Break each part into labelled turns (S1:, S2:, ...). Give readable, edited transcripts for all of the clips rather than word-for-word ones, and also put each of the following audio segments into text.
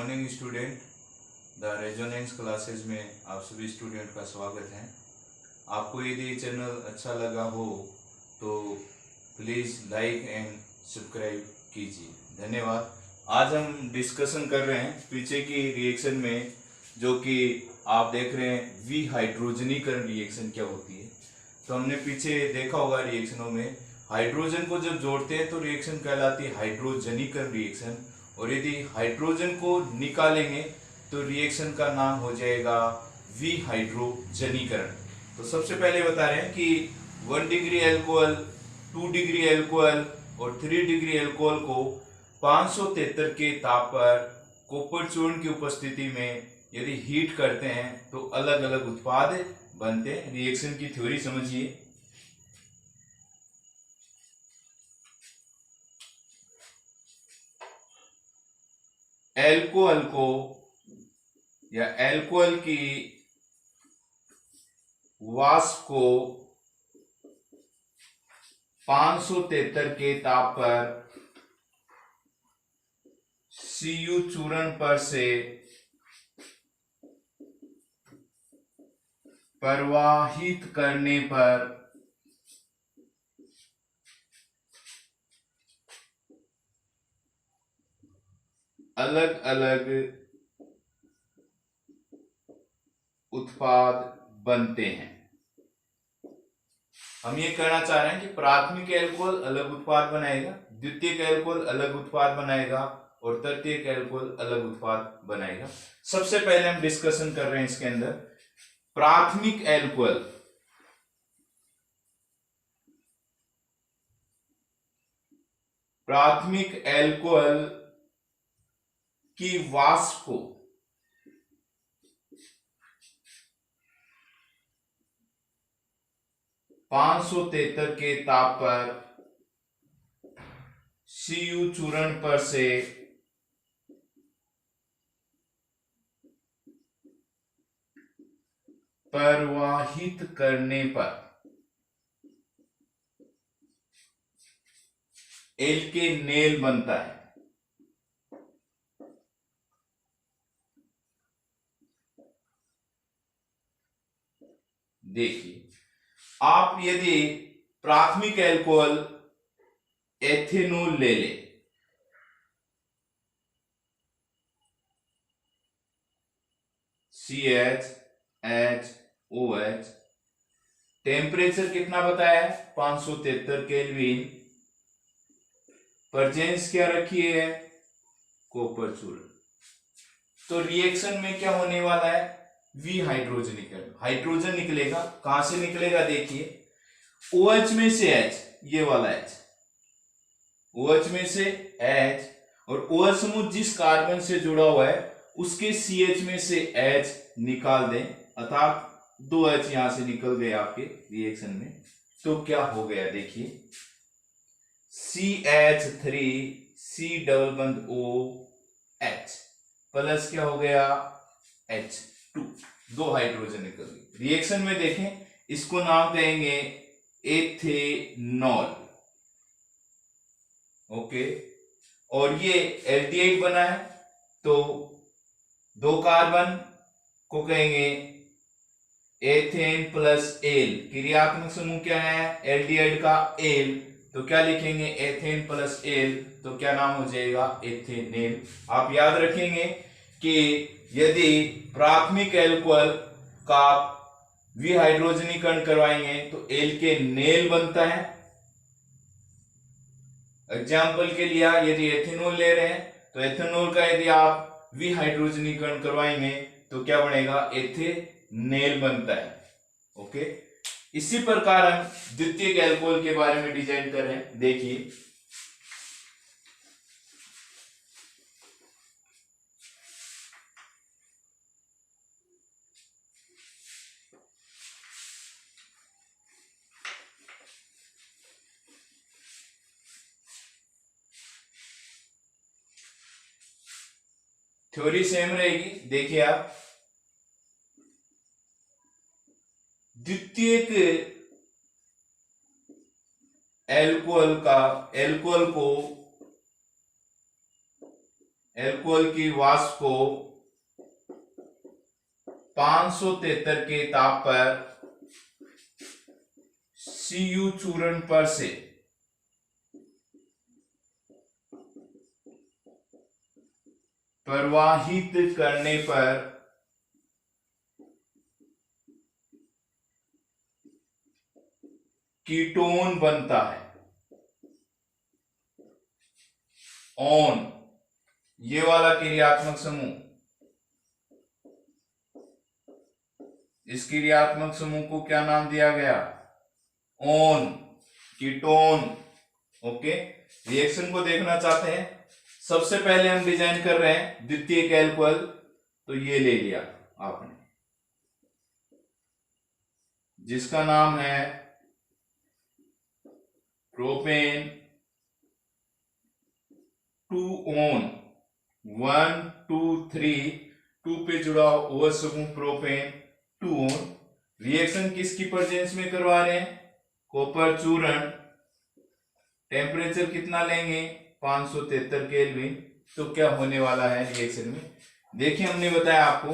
S1: Morning student. The resonance classes में आप सभी स्टूडेंट का स्वागत है। आपको यदि चैनल अच्छा लगा हो तो प्लीज़ लाइक एंड सब्सक्राइब कीजिए। धन्यवाद। आज हम डिस्कशन कर रहे हैं पीछे की रिएक्शन में, जो कि आप देख रहे हैं वी हाइड्रोजनीकरण रिएक्शन क्या होती है। तो हमने पीछे देखा होगा रिएक्शनों में हाइड्रोजन को जब जोड़ते हैं तो रिएक्शन कहलाती है हाइड्रोजनीकरण रिएक्शन, और यदि हाइड्रोजन को निकालेंगे तो रिएक्शन का नाम हो जाएगा विहाइड्रोजनीकरण। तो सबसे पहले बता रहे हैं कि 1 डिग्री एल्कोहल, 2 डिग्री एल्कोहल और 3 डिग्री एल्कोहल को 573 के ताप पर कॉपर चूर्ण की उपस्थिति में यदि हीट करते हैं तो अलग अलग उत्पाद बनते हैं। रिएक्शन की थ्योरी समझिए। एल्कोहल को या एल्कोहल की वाष्प को 573 के ताप पर Cu चूर्ण पर से प्रवाहित करने पर अलग अलग उत्पाद बनते हैं। हम ये कहना चाह रहे हैं कि प्राथमिक एल्कोहल अलग उत्पाद बनाएगा, द्वितीयक एल्कोहल अलग उत्पाद बनाएगा और तृतीयक एल्कोहल अलग उत्पाद बनाएगा। सबसे पहले हम डिस्कशन कर रहे हैं इसके अंदर प्राथमिक एल्कोहल। प्राथमिक एल्कोहल की वाष्प को 573 के ताप पर Cu चूर्ण पर से प्रवाहित करने पर एल्केनेल बनता है। देखिए, आप यदि प्राथमिक एल्कोहल एथेनॉल ले ले, CHOH, टेम्परेचर कितना बताया है 573 केल्विन, प्रेजेंस क्या रखी है कॉपर चूर्ण। तो रिएक्शन में क्या होने वाला है विहाइड्रोजनीकरण। हाइड्रोजन निकलेगा, कहां से निकलेगा देखिए, OH में से H, ये वाला H, OH में से H और OH समूह जिस कार्बन से जुड़ा हुआ है उसके CH में से H निकाल दें, अर्थात 2 H यहां से निकल गए आपके रिएक्शन में। तो क्या हो गया देखिए, CH3 C डबल बंद OH प्लस क्या हो गया H2, 2 हाइड्रोजन निकल गए। रिएक्शन में देखें, इसको नाम देंगे एथेनॉल। ओके, और ये एल्डिहाइड बना है तो 2 कार्बन को कहेंगे एथेन प्लस एल। क्रियात्मक समूह क्या है एल्डिहाइड का एल, तो क्या लिखेंगे एथेन प्लस एल, तो क्या नाम हो जाएगा एथेनेल। आप याद रखेंगे कि यदि प्राथमिक एल्कोहल का विहाइड्रोजनीकरण करवाएंगे तो एल्केनेल बनता है। एग्जाम्पल के लिए यदि एथेनॉल ले रहे हैं तो एथेनॉल का यदि आप विहाइड्रोजनीकरण करवाएंगे तो क्या बनेगा एथेनेल बनता है। ओके, इसी प्रकार हम द्वितीयक एल्कोहल के बारे में डिजाइन कर रहे हैं। देखिए, थ्योरी सेम रहेगी। देखिए आप, द्वितीयक एल्कोहल को एल्कोहल की वाष्प को 573 के ताप पर Cu चूर्ण पर से प्रवाहित करने पर कीटोन बनता है। ऑन, ये वाला क्रियात्मक समूह, इस क्रियात्मक समूह को क्या नाम दिया गया? On, ketone. ओके, रिएक्शन को देखना चाहते हैं। सबसे पहले हम डिजाइन कर रहे हैं द्वितीयक एल्कोहल, तो ये ले लिया आपने, जिसका नाम है प्रोपेन 2 ऑन 1 2 3 2 पे जुड़ा OH समूह प्रोपेन 2 ऑन। रिएक्शन किसकी प्रेजेंस में करवा रहे हैं? कॉपर चूर्ण। टेम्परेचर कितना लेंगे? 573 केल्विन। तो क्या होने वाला है रिएक्शन में? देखिए, हमने बताया आपको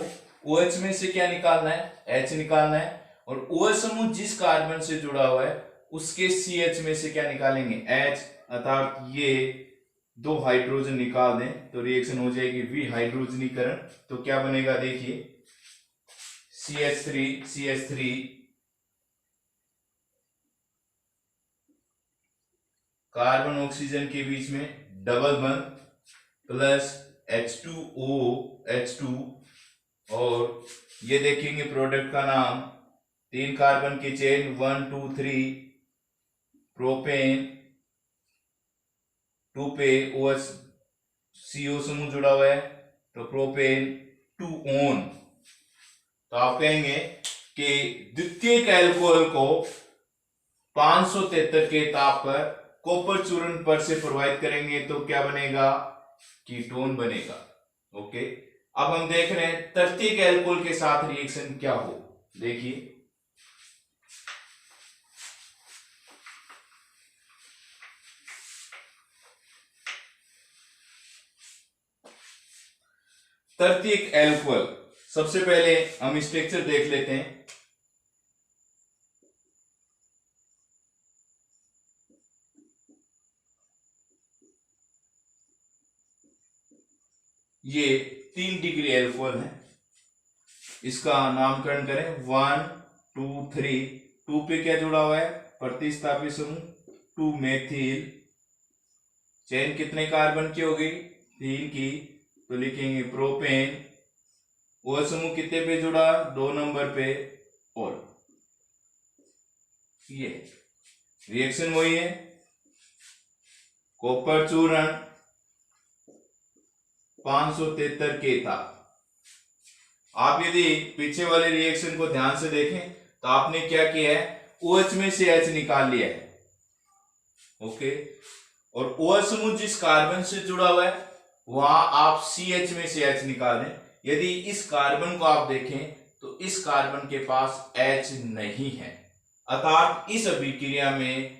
S1: OH में से क्या निकालना है? H निकालना है। और OH समूह जिस कार्बन से जुड़ा हुआ है उसके CH में से क्या निकालेंगे? H, अर्थात ये 2 हाइड्रोजन निकाल दें तो रिएक्शन हो जाएगी विहाइड्रोजनीकरण। तो क्या बनेगा? देखिए, CH3 कार्बन ऑक्सीजन के बीच में डबल बंध प्लस H2O और ये देखेंगे प्रोडक्ट का नाम, 3 कार्बन की चेन 1 2 3 प्रोपेन 2 पे OH CO समूह जुड़ा हुआ है तो प्रोपेन 2 ऑन। तो आप कहेंगे कि द्वितीयक एल्कोहल को 573 के ताप पर कॉपर चूर्ण पर से प्रवाहित करेंगे तो क्या बनेगा? कीटोन बनेगा। ओके, अब हम देख रहे हैं तृतीयक एल्कोहल के साथ रिएक्शन क्या हो। देखिए, तृतीयक एल्कोहल, सबसे पहले हम स्ट्रक्चर देख लेते हैं। ये 3 डिग्री एल्कोहल है, इसका नामकरण करें 1 2 3। 2 पे क्या जुड़ा हुआ है? प्रतिस्थापी समूह 2 मेथिल। चेन कितने कार्बन की हो गई? 3 की। तो लिखेंगे प्रोपेन। OH समूह कितने पे जुड़ा? 2 नंबर पे। और ये रिएक्शन वही है, कॉपर चूर्ण 573 के ताप। आप यदि पीछे वाले रिएक्शन को ध्यान से देखें तो आपने क्या किया है? OH में से H निकाल लिया है। ओके, और OH समूह जिस कार्बन से जुड़ा हुआ है वहां आप CH में से H निकाल दें। यदि इस कार्बन को आप देखें तो इस कार्बन के पास H नहीं है, अर्थात इस अभिक्रिया में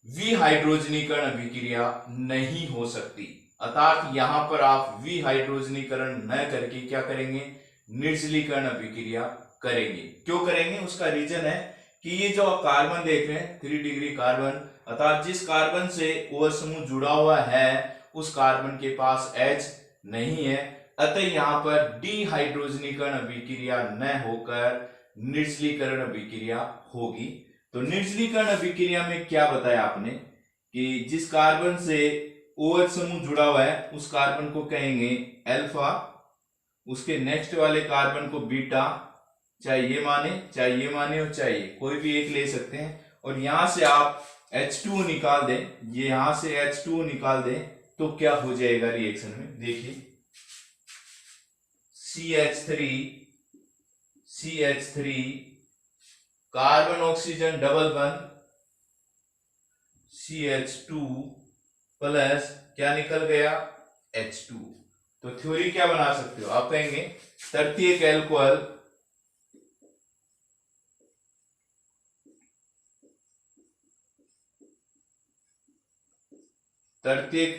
S1: विहाइड्रोजनीकरण अभिक्रिया नहीं हो सकती। अर्थात यहां पर आप विहाइड्रोजनीकरण न करके क्या करेंगे? निर्जलीकरण अभिक्रिया करेंगे। क्यों करेंगे? उसका रीजन है कि ये जो कार्बन देख रहे हैं 3 डिग्री कार्बन, अर्थात जिस कार्बन से OH समूह जुड़ा हुआ है उस कार्बन के पास H नहीं है, अतः यहाँ पर डिहाइड्रोजनीकरण अभिक्रिया न होकर निर्जलीकरण अभिक्रिया होगी। तो निर्जलीकरण अभिक्रिया में क्या बताया आपने कि जिस कार्बन से OH समूह जुड़ा हुआ है उस कार्बन को कहेंगे अल्फा, उसके नेक्स्ट वाले कार्बन को बीटा, चाहे ये माने और चाहे कोई भी एक ले सकते हैं। और यहां से आप H2O निकाल दें, ये यहां से H2O निकाल दें तो क्या हो जाएगा रिएक्शन में? देखिए, CH3 कार्बन ऑक्सीजन डबल बंध CH2 प्लस क्या निकल गया? H2। तो थ्योरी क्या बना सकते हो आप? कहेंगे तृतीयक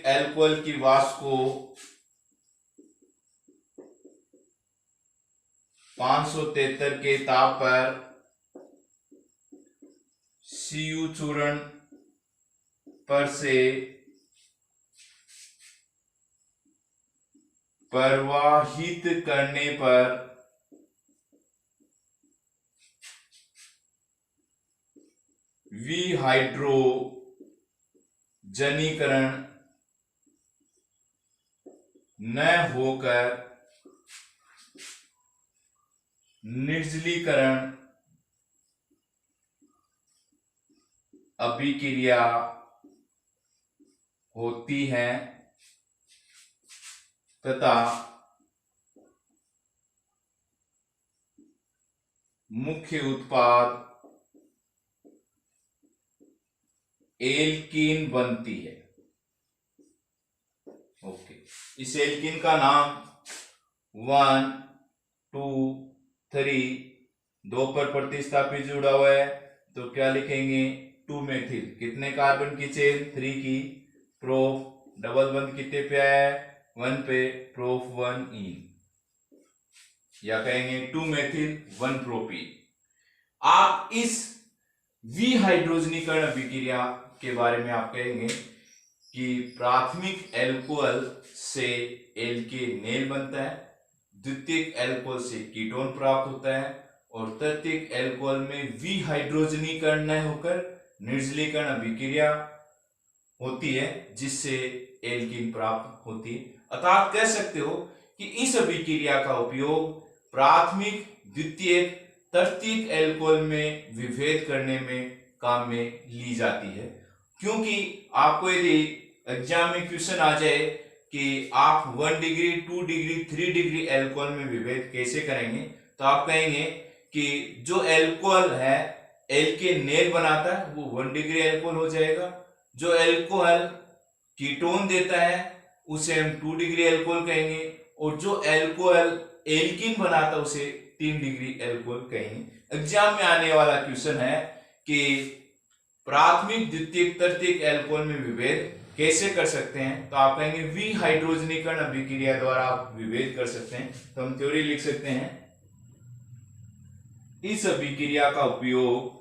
S1: एल्कोहल की वाष्प को 573 के ताप पर Cu चूर्ण पर से प्रवाहित करने पर विहाइड्रोजनीकरण न होकर निर्जलीकरण अभिक्रिया होती है तथा मुख्य उत्पाद एल्कीन बनती है। ओके, इस एल्कीन का नाम 1 2 3 2 पर प्रतिस्थापित जुड़ा हुआ है तो क्या लिखेंगे 2 मेथिल। कितने कार्बन की चेन 3 की, प्रोफ डबल बंद कितने पे आया है 1 पे, प्रोफ 1 इन, या कहेंगे 2 मेथिल 1 प्रोपीन। आप इस विहाइड्रोजनीकरण अभिक्रिया के बारे में आप कहेंगे कि प्राथमिक एल्कोहल से एल्केनेल बनता है, द्वितीयक एल्कोहल से कीटोन प्राप्त होता है और तृतीयक एल्कोहल में विहाइड्रोजनीकरण न होकर निर्जलीकरण अभिक्रिया होती है जिससे एल्कीन प्राप्त होती है। अतः आप कह सकते हो कि इस अभिक्रिया का उपयोग प्राथमिक, द्वितीयक, तृतीयक एल्कोहल में विभेद करने में काम में ली जाती है। क्योंकि आपको यदि एग्जाम में क्वेश्चन आ जाए कि आप 1 डिग्री 2 डिग्री 3 डिग्री एल्कोहल में विभेद कैसे करेंगे तो आप कहेंगे कि जो एल्कोहल है एल्केनेल बनाता है वो 1 डिग्री एल्कोहल हो जाएगा, जो एल्कोहल कीटोन देता है उसे हम 2 डिग्री एल्कोहल कहेंगे और जो एल्कोहल एल्कीन बनाता है उसे 3 डिग्री एल्कोहल कहेंगे। एग्जाम में आने वाला क्वेश्चन है कि प्राथमिक, द्वितीयक, तृतीयक एल्कोहल में विभेद कैसे कर सकते हैं तो आप कहेंगे विहाइड्रोजनीकरण अभिक्रिया द्वारा आप विभेद कर सकते हैं। तो हम थ्योरी लिख सकते हैं, इस अभिक्रिया का उपयोग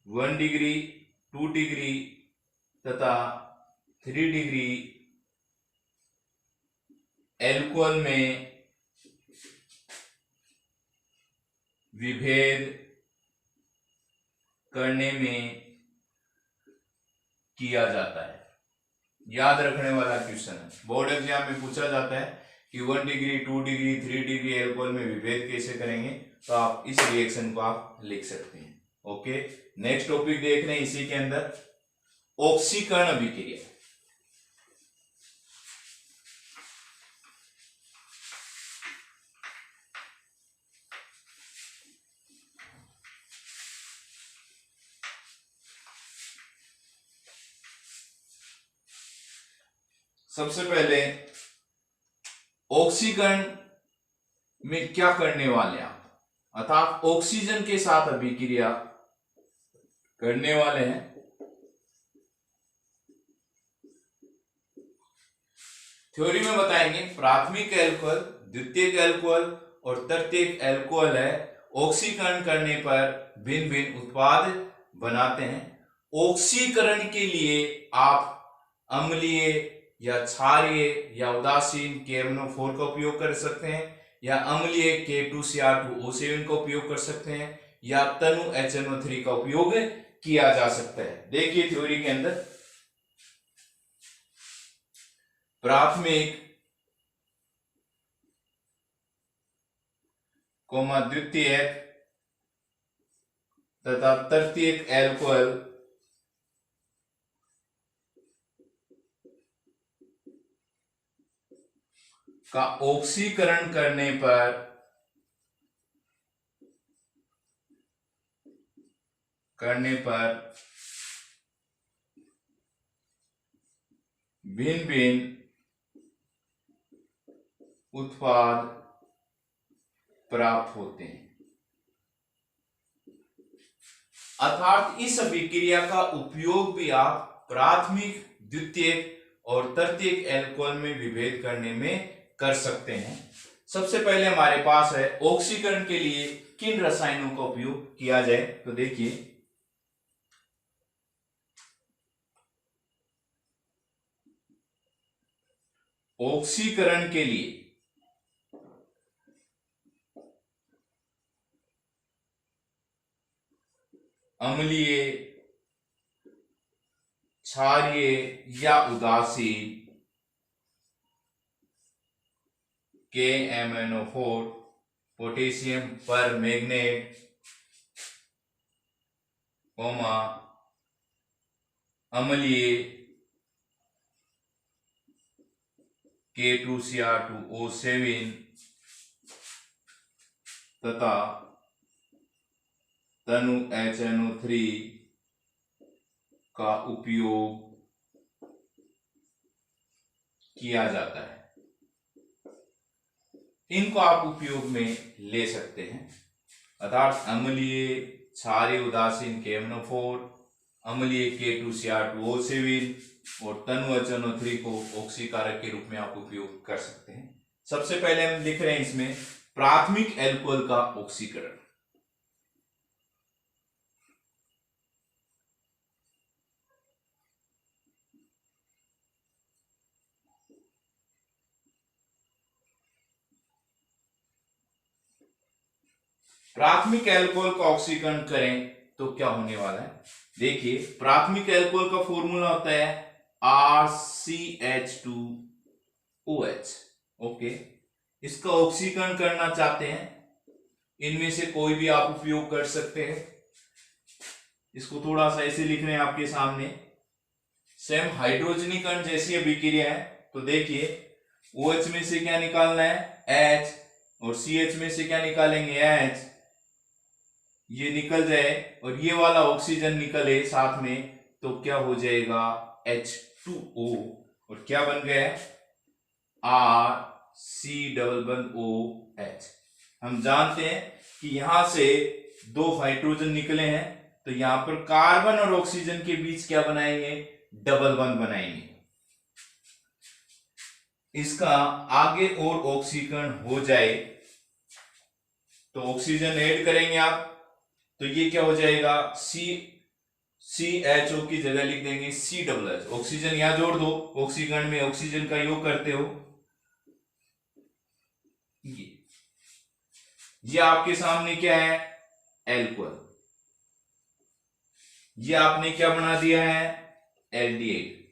S1: वन डिग्री 2 डिग्री तथा 3 डिग्री एल्कोहल में विभेद करने में किया जाता है। याद रखने वाला क्वेश्चन है, बोर्ड एग्जाम में पूछा जाता है कि 1 डिग्री 2 डिग्री 3 डिग्री एल्कोहल में विभेद कैसे करेंगे तो आप इस रिएक्शन को आप लिख सकते हैं। ओके, नेक्स्ट टॉपिक देख रहे हैं इसी के अंदर ऑक्सीकरण अभिक्रिया। सबसे पहले ऑक्सीकरण में क्या करने वाले आप, अर्थात ऑक्सीजन के साथ अभिक्रिया करने वाले हैं। थ्योरी में बताएंगे प्राथमिक एल्कोहल, द्वितीयक एल्कोहल और तृतीयक एल्कोहल है, ऑक्सीकरण करने पर भिन्न भिन्न उत्पाद बनाते हैं। ऑक्सीकरण के लिए आप अम्लीय या क्षारीय या उदासीन KMnO4 का उपयोग कर सकते हैं या अम्लीय K2Cr2O7 का उपयोग कर सकते हैं या तनु HNO3 का उपयोग किया जा सकता है। देखिए थ्योरी के अंदर प्राथमिक द्वितीयक तथा तृतीयक एल्कोहल का ऑक्सीकरण करने पर भिन्न भिन्न उत्पाद प्राप्त होते हैं। अर्थात इस अभिक्रिया का उपयोग भी आप प्राथमिक, द्वितीयक और तृतीयक एल्कोहल में विभेद करने में कर सकते हैं। सबसे पहले हमारे पास है ऑक्सीकरण के लिए किन रसायनों का उपयोग किया जाए। तो देखिए, ऑक्सीकरण के लिए अम्लीय, क्षारीय या उदासीन KMnO4 पोटेशियम पर मैग्नेट, अम्लीय K2Cr2O7 तथा तनु HNO3 का उपयोग किया जाता है। इनको आप उपयोग में ले सकते हैं, अर्थात अम्लीय, क्षारीय उदासीन KMnO4, अम्लीय K2Cr2O7 और तनु HNO3 को ऑक्सीकारक के रूप में आप उपयोग कर सकते हैं। सबसे पहले हम लिख रहे हैं इसमें प्राथमिक एल्कोहल का ऑक्सीकरण। प्राथमिक एल्कोहल का ऑक्सीकरण करें तो क्या होने वाला है, देखिए प्राथमिक एल्कोहल का फॉर्मूला होता है RCH2OH। ओके, इसका ऑक्सीकरण करना चाहते हैं, इनमें से कोई भी आप उपयोग कर सकते हैं। इसको थोड़ा सा ऐसे लिख रहे हैं आपके सामने, सेम हाइड्रोजनीकरण जैसी अभिक्रिया है। तो देखिए OH में से क्या निकालना है H, और CH में से क्या निकालेंगे H, ये निकल जाए और ये वाला ऑक्सीजन निकले साथ में, तो क्या हो जाएगा H2O, और क्या बन गया RC≡OH। हम जानते हैं कि यहां से दो हाइड्रोजन निकले हैं, तो यहां पर कार्बन और ऑक्सीजन के बीच क्या बनाएंगे, डबल बॉन्ड बनाएंगे। इसका आगे और ऑक्सीकरण हो जाए तो ऑक्सीजन ऐड करेंगे आप, तो ये क्या हो जाएगा CHO की जगह लिख देंगे COOH। ऑक्सीजन यहां जोड़ दो, ऑक्सीकरण में ऑक्सीजन का योग करते हो। ये आपके सामने क्या है एल्कोहल, ये आपने क्या बना दिया है एल्डिहाइड।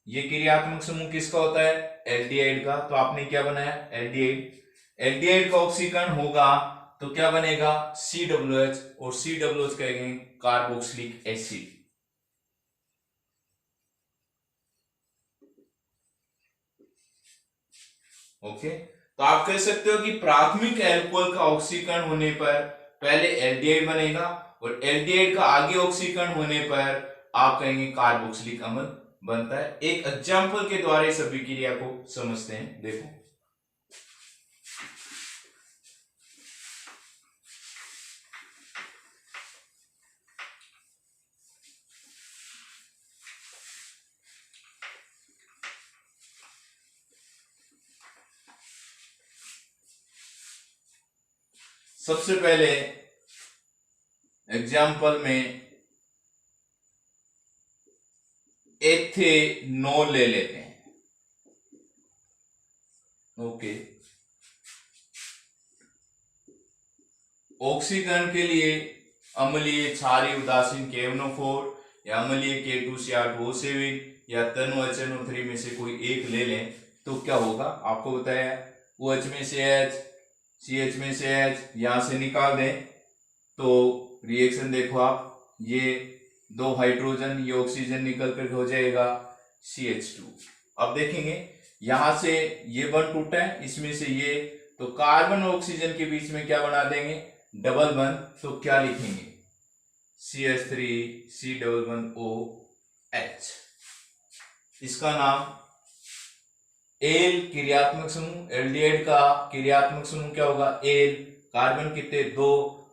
S1: ये क्रियात्मक समूह किसका होता है एल्डिहाइड का, तो आपने क्या बनाया एल्डिहाइड। एल्डिहाइड का ऑक्सीकरण होगा तो क्या बनेगा COOH, और COOH कहेंगे कार्बोक्सिलिक एसिड। ओके, तो आप कह सकते हो कि प्राथमिक एल्कोहल का ऑक्सीकरण होने पर पहले एल्डिहाइड बनेगा, और एल्डिहाइड का आगे ऑक्सीकरण होने पर आप कहेंगे कार्बोक्सिलिक अम्ल बनता है। एक एग्जाम्पल के द्वारा इस अभिक्रिया को समझते हैं। देखो सबसे पहले एग्जाम्पल में एथेनॉल ले लेते हैं। ओके, ऑक्सीकरण के लिए अम्लीय, क्षारीय, उदासीन KMnO4 या अम्लीय K2Cr2O7 या तनु HNO3 में से कोई एक ले लें तो क्या होगा, आपको बताया OH में से H, CH में से H, यहां से निकाल दें तो रिएक्शन देखो आप, ये दो हाइड्रोजन, ये ऑक्सीजन निकल कर हो जाएगा CH2। अब देखेंगे यहां से ये बंध टूटा है, इसमें से ये, तो कार्बन और ऑक्सीजन के बीच में क्या बना देंगे डबल बंध, तो क्या लिखेंगे CH3COOH। इसका नाम एल क्रियात्मक समूह, एल्डिहाइड का क्रियात्मक समूह क्या होगा एल। कार्बन कितने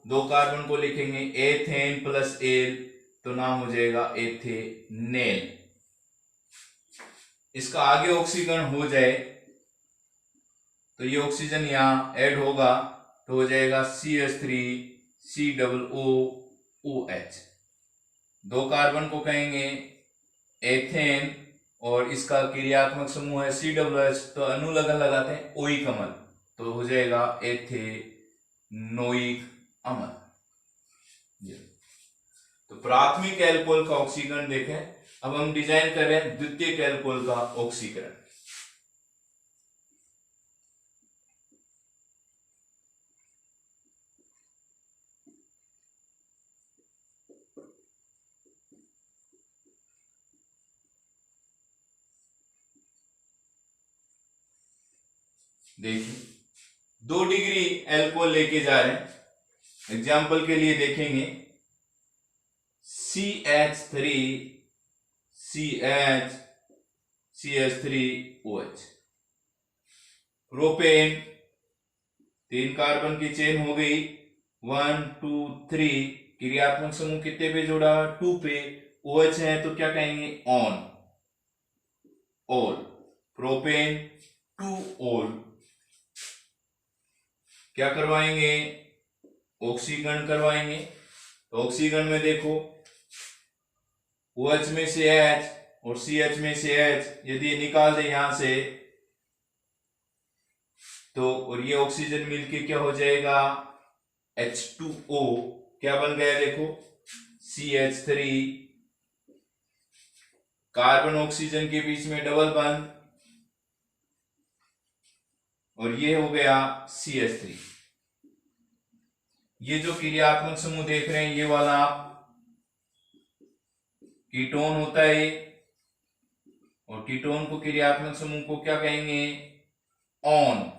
S1: दो कार्बन को लिखेंगे एथेन प्लस एल, तो नाम हो जाएगा एथेनेल। इसका आगे ऑक्सीकरण हो जाए तो ये ऑक्सीजन यहां ऐड होगा तो हो जाएगा CH3COOH। दो कार्बन को कहेंगे एथेन और इसका क्रियात्मक समूह है COOH, तो अनुलग्न लगाते हैं ओइक अम्ल, तो हो जाएगा एथेनोइक अम्ल। तो प्राथमिक एल्कोहल का ऑक्सीकरण देखें। अब हम डिजाइन करें द्वितीयक एल्कोहल का ऑक्सीकरण। देखिए 2 डिग्री एल्कोहल लेके जा रहे हैं। एग्जाम्पल के लिए देखेंगे CH3OH। प्रोपेन 3 कार्बन की चेन हो गई, 1 2 3। क्रियात्मक समूह कितने पे जोड़ा? 2 पे। OH है तो क्या कहेंगे? On, all. Propane 2 all. क्या करवाएंगे? ऑक्सीकरण करवाएंगे। तो ऑक्सीकरण में देखो OH में से H और CH में से H यदि निकाल दे यहां से तो, और ये ऑक्सीजन मिलके क्या हो जाएगा? H2O। क्या बन गया देखो? CH3, कार्बन ऑक्सीजन के बीच में डबल बॉन्ड, और ये हो गया CH3। ये जो क्रियात्मक समूह देख रहे हैं ये वाला कीटोन होता है ये, और कीटोन को क्रियात्मक समूह को क्या कहेंगे? ऑन।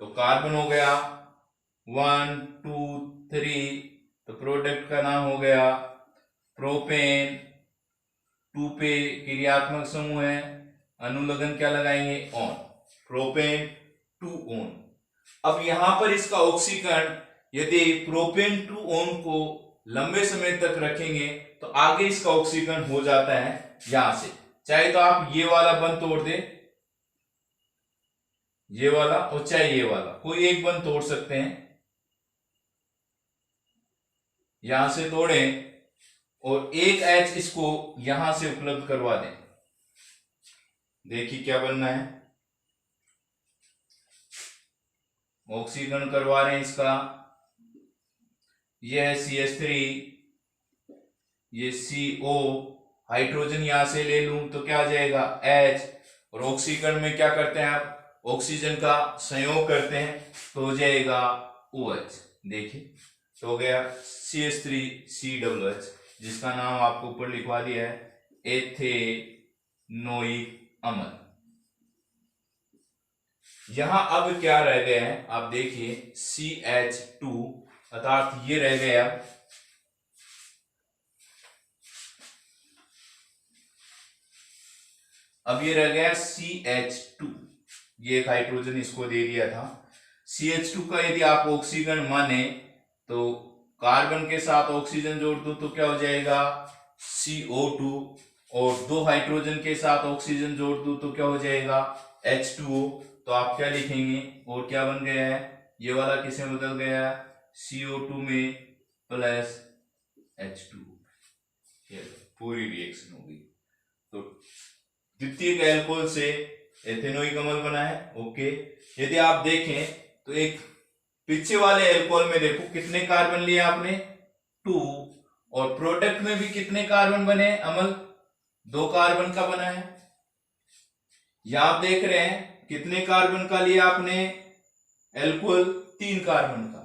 S1: तो कार्बन हो गया 1 2 3, तो प्रोडक्ट का नाम हो गया प्रोपेन। 2 पे क्रियात्मक समूह है, अनुलग्न क्या लगाएंगे? ऑन। Propane 2 on. अब यहां पर इसका ऑक्सीकरण यदि प्रोपेन 2 ऑन को लंबे समय तक रखेंगे तो आगे इसका ऑक्सीकरण हो जाता है यहां से। चाहे तो आप ये वाला बंद तोड़ दे, ये वाला, और चाहे ये वाला, कोई एक बंद तोड़ सकते हैं। यहां से तोड़ें और एक H इसको यहां से उपलब्ध करवा दें। देखिए क्या बनना है। ऑक्सीकरण करवा रहे हैं इसका। यह है CH3, ये CO, हाइड्रोजन यहां से ले लूं तो क्या आ जाएगा? H। और ऑक्सीकरण में क्या करते हैं आप? ऑक्सीजन का संयोग करते हैं तो हो जाएगा OH। देखिए तो हो गया CH3COOH, जिसका नाम आपको ऊपर लिखवा दिया है एथेनोइक अम्ल। यहां अब क्या रह गया है आप देखिए, CH2, अर्थात ये रह गया। अब ये रह गया CH2, ये एक हाइड्रोजन इसको दे दिया था। CH2 का यदि आप ऑक्सीकरण माने तो कार्बन के साथ ऑक्सीजन जोड़ दो तो क्या हो जाएगा? CO2, और 2 हाइड्रोजन के साथ ऑक्सीजन जोड़ दो तो क्या हो जाएगा? H2O। तो आप क्या लिखेंगे? और क्या बन गया है? ये वाला किसे बदल गया? CO2 में प्लस H2O। पूरी रिएक्शन होगी। तो द्वितीयक एल्कोहल से एथेनोइक अम्ल बना है। ओके, यदि आप देखें तो एक पीछे वाले एल्कोहल में देखो कितने कार्बन लिए आपने? 2, और प्रोडक्ट में भी कितने कार्बन बने? अम्ल 2 कार्बन का बना है। यहां आप देख रहे हैं कितने कार्बन का लिया आपने एल्कोहल? 3 कार्बन का।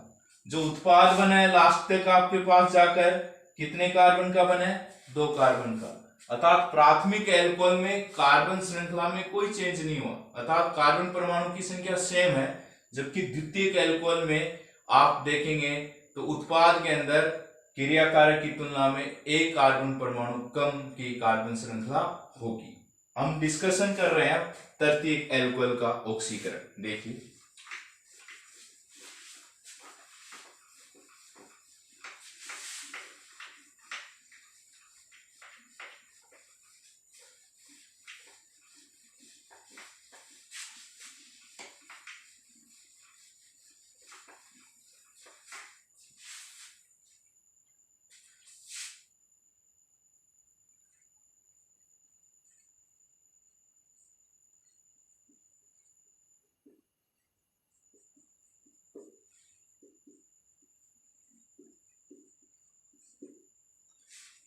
S1: जो उत्पाद बना है लास्ट तक आपके पास जाकर कितने कार्बन का बना है? 2 कार्बन का। अर्थात प्राथमिक एल्कोहल में कार्बन श्रृंखला में कोई चेंज नहीं हुआ, अर्थात कार्बन परमाणु की संख्या सेम है। जबकि द्वितीयक एल्कोहल में आप देखेंगे तो उत्पाद के अंदर क्रियाकारक की तुलना में एक कार्बन परमाणु कम की कार्बन श्रृंखला होगी। हम डिस्कशन कर रहे हैं तृतीयक एल्कोहल का ऑक्सीकरण। देखिए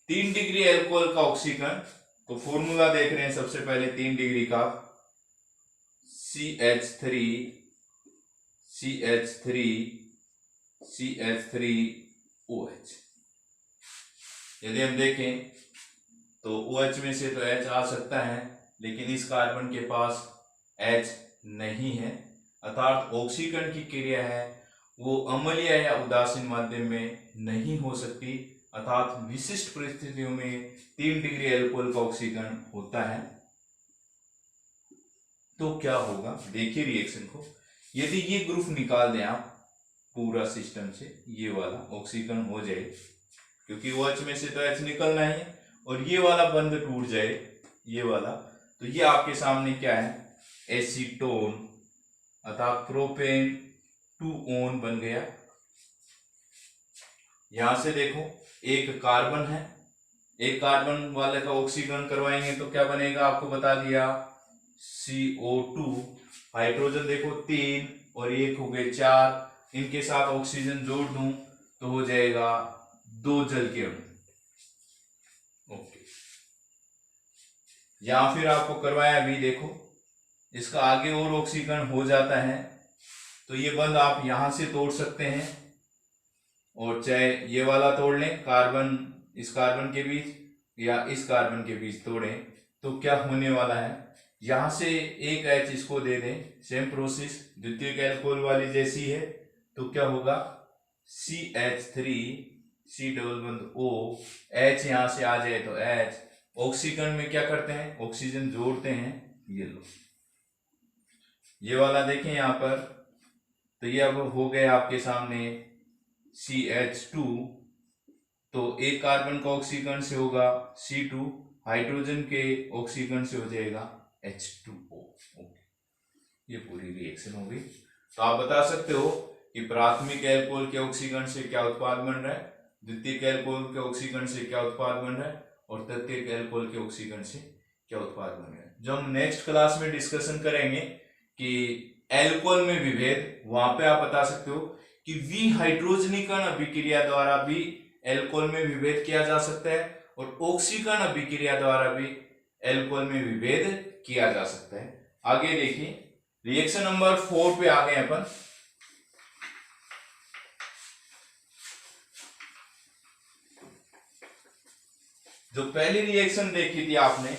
S1: 3 डिग्री एल्कोहल का ऑक्सीकरण, तो फॉर्मूला देख रहे हैं सबसे पहले 3 डिग्री का, CH3 CH3 CH3OH। यदि हम देखें तो OH में से तो H आ सकता है, लेकिन इस कार्बन के पास H नहीं है, अर्थात ऑक्सीकरण की क्रिया है वो अम्लीय या उदासीन माध्यम में नहीं हो सकती, अर्थात विशिष्ट परिस्थितियों में 3 डिग्री एल्कोहल का ऑक्सीकरण होता है। तो क्या होगा, देखिए रिएक्शन को। यदि ये ग्रुप निकाल दें आप पूरा सिस्टम से, ये वाला ऑक्सीकरण हो जाए, क्योंकि OH में से तो H निकलना ही है, और ये वाला बंध टूट जाए, ये वाला, तो ये आपके सामने क्या है, एसीटोन, अर्थात प्रोपेन 2 बन गया। यहां से देखो एक कार्बन है, एक कार्बन वाले का ऑक्सीकरण करवाएंगे तो क्या बनेगा, आपको बता दिया, CO2। हाइड्रोजन देखो 3 और 1 हो गए 4, इनके साथ ऑक्सीजन जोड़ दूं तो हो जाएगा 2 जल के अणु। ओके, या फिर आपको करवाया अभी, देखो इसका आगे और ऑक्सीकरण हो जाता है, तो ये बंध आप यहां से तोड़ सकते हैं, और चाहे ये वाला तोड़ लें, कार्बन इस कार्बन के बीच या इस कार्बन के बीच तोड़ें, तो क्या होने वाला है, यहां से एक H इसको दे दें, सेम प्रोसेस द्वितीयक एल्कोहल वाली जैसी है, तो क्या होगा, CH3 C डबल बंध O, H यहां से आ जाए तो H, ऑक्सीकरण में क्या करते हैं, ऑक्सीजन जोड़ते हैं, ये लो, ये वाला देखें यहां पर, तो ये अब हो गए आपके सामने CH2, तो एक कार्बन का ऑक्सीकरण से होगा C2, हाइड्रोजन के ऑक्सीकरण से हो जाएगा H2O। ये पूरी रिएक्शन हो गई। तो आप बता सकते हो कि प्राथमिक एल्कोहल के ऑक्सीकरण से क्या उत्पाद बन रहा है, द्वितीयक एल्कोहल के ऑक्सीकरण से क्या उत्पाद बन रहा है, और तृतीयक एल्कोहल के ऑक्सीकरण से क्या उत्पाद बन रहा है। जो हम नेक्स्ट क्लास में डिस्कशन करेंगे कि एल्कोहल में विभेद, वहां पे आप बता सकते हो कि विहाइड्रोजनीकरण अभिक्रिया द्वारा भी एल्कोहल में विभेद किया जा सकता है, और ऑक्सीकरण अभिक्रिया द्वारा भी एल्कोहल में विभेद किया जा सकता है। आगे देखिए, रिएक्शन नंबर 4 पे आ गए अपन। जो पहली रिएक्शन देखी थी आपने,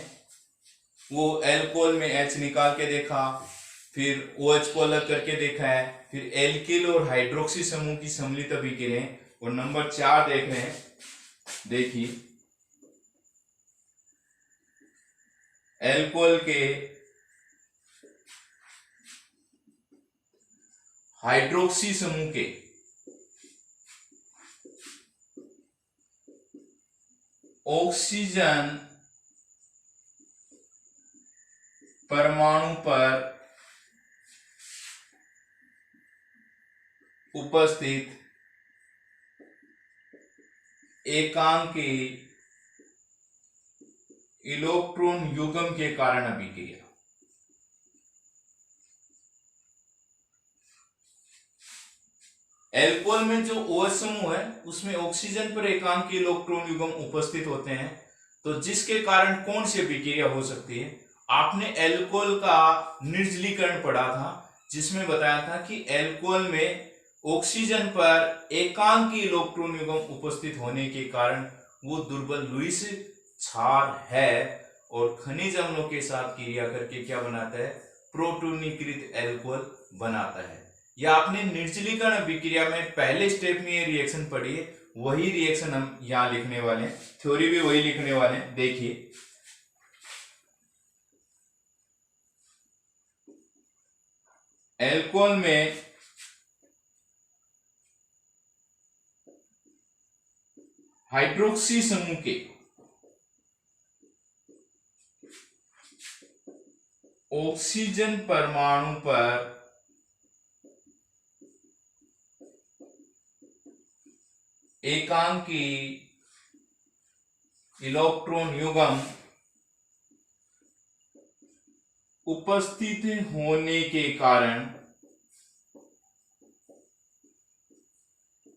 S1: वो एल्कोहल में H निकाल के देखा, फिर OH को अलग करके देखा है, फिर एल्किल और हाइड्रोक्सी समूह की सम्मिलित अभिक्रियाएं, और नंबर 4 देख रहे हैं। देखिए, एल्कोहल के हाइड्रोक्सी समूह के ऑक्सीजन परमाणु पर उपस्थित एकांकी इलेक्ट्रॉन युग्म के कारण अभिक्रिया। एल्कोहल में जो OH समूह है उसमें ऑक्सीजन पर एकांकी इलेक्ट्रॉन युग्म उपस्थित होते हैं, तो जिसके कारण कौन सी अभिक्रिया हो सकती है। आपने एल्कोहल का निर्जलीकरण पढ़ा था, जिसमें बताया था कि एल्कोहल में ऑक्सीजन पर एकांकी इलेक्ट्रॉन युग्म उपस्थित होने के कारण वो दुर्बल लुईस क्षार है, और खनिज अम्लों के साथ क्रिया करके क्या बनाता है, प्रोटोनीकृत एल्कोहल बनाता है। या आपने निर्जलीकरण अभिक्रिया में पहले स्टेप में ये रिएक्शन पढ़ी है, वही रिएक्शन हम यहां लिखने वाले हैं, थ्योरी भी वही लिखने वाले हैं। देखिए, एल्कोहल में हाइड्रोक्सी समूह के ऑक्सीजन परमाणु पर एकांकी इलेक्ट्रॉन युग्म उपस्थित होने के कारण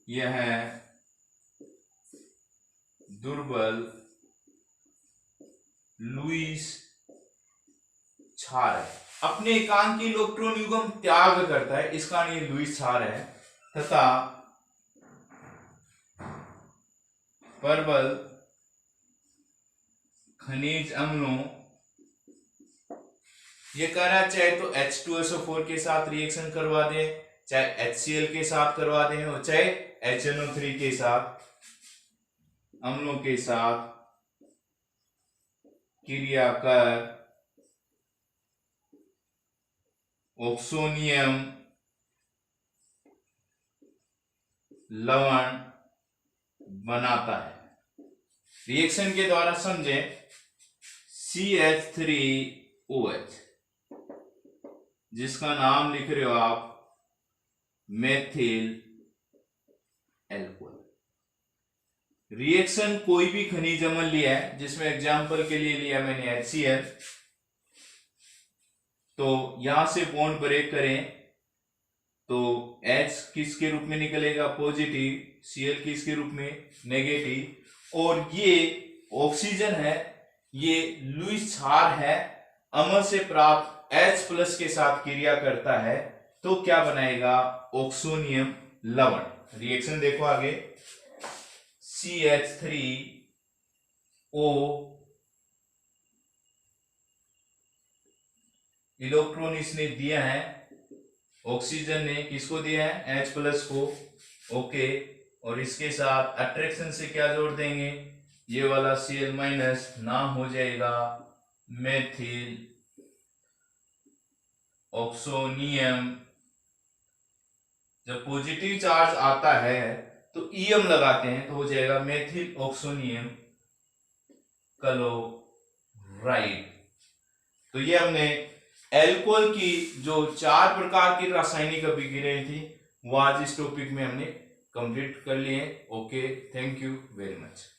S1: यह दुर्बल लुईस क्षार है, अपने एकांकी इलेक्ट्रॉन युग्म त्याग करता है, इस कारण ये लुईस क्षार है, तथा प्रबल खनिज अम्लों, ये कह रहा है चाहे तो H2SO4 के साथ रिएक्शन करवा दे, चाहे HCl के साथ करवा दें, और चाहे HNO3 के साथ, अम्लों के साथ क्रिया कर ऑक्सोनियम लवण बनाता है। रिएक्शन के द्वारा समझे, CH3OH, जिसका नाम लिख रहे हो आप मेथिल एल्कोहल। रिएक्शन कोई भी खनिज अम्ल लिया है, जिसमें एग्जाम्पल के लिए लिया मैंने HCl, तो यहां से बॉन्ड ब्रेक करें तो H किसके रूप में निकलेगा, पॉजिटिव, Cl किसके रूप में, नेगेटिव, और ये ऑक्सीजन है, ये लुईस क्षार है, अम्ल से प्राप्त H+ के साथ क्रिया करता है, तो क्या बनाएगा, ऑक्सोनियम लवण। रिएक्शन देखो आगे, CH3O, इलेक्ट्रॉन इसने दिया है, ऑक्सीजन ने किसको दिया है, H+ को, ओके, और इसके साथ अट्रैक्शन से क्या जोड़ देंगे, ये वाला Cl- नाम हो जाएगा मेथिल ऑक्सोनियम। जब पॉजिटिव चार्ज आता है तो ईएम लगाते हैं, तो हो जाएगा मेथिल ऑक्सोनियम क्लोराइड। तो ये हमने एल्कोहल की जो 4 प्रकार की रासायनिक अभिक्रियाएं थी, वो आज इस टॉपिक में हमने कंप्लीट कर लिए। Okay, thank you very much.